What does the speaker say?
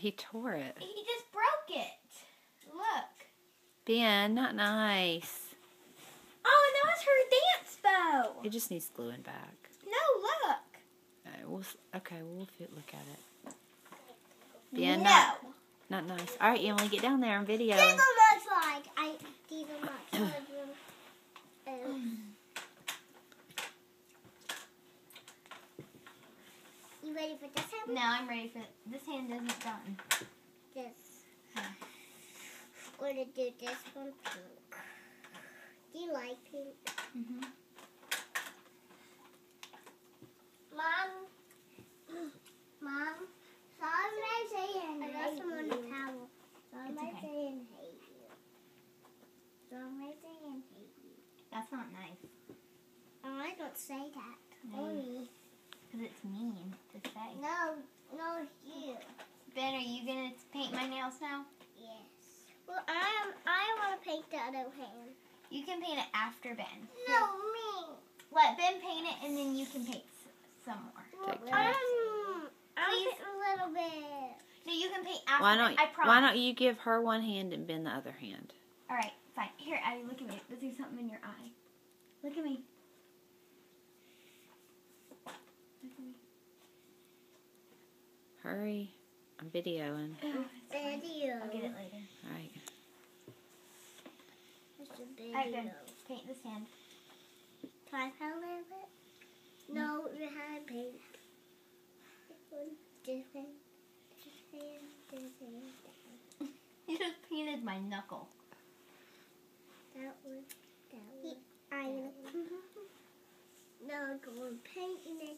He tore it. He just broke it. Look. Ben, not nice. Oh, and that was her dance bow. It just needs gluing back. No, look. Okay, we'll look at it. Ben, no. Not nice. All right, Emily, get down there on video. These are much like these are much. You ready for this hand? No, I'm ready for this hand isn't done. This. We're gonna do this one pink. Do you like pink? Mhm. Mom, sorry saying I got some on the towel. Sorry saying hate you. Sorry saying hate you. That's not nice. Oh, I don't say that. No. Only. Because it's mean to say. No, you. Ben, are you going to paint my nails now? Yes. Well, I want to paint the other hand. You can paint it after Ben. No, me. Let Ben paint it and then you can paint some more. Take time. I'll paint a little bit. No, you can paint after Why Ben. I promise. why don't you give her one hand and Ben the other hand? All right, fine. Here, Abby, look at me. Let's do something in your eye. Look at me. Look at me. Hurry. I'm videoing. Video. I'll get it later. All right. It's a video. All right, Ben. Paint this hand. Can I color it? No, you have paint. This hand. You just painted my knuckle. That one. I no, go on painting it.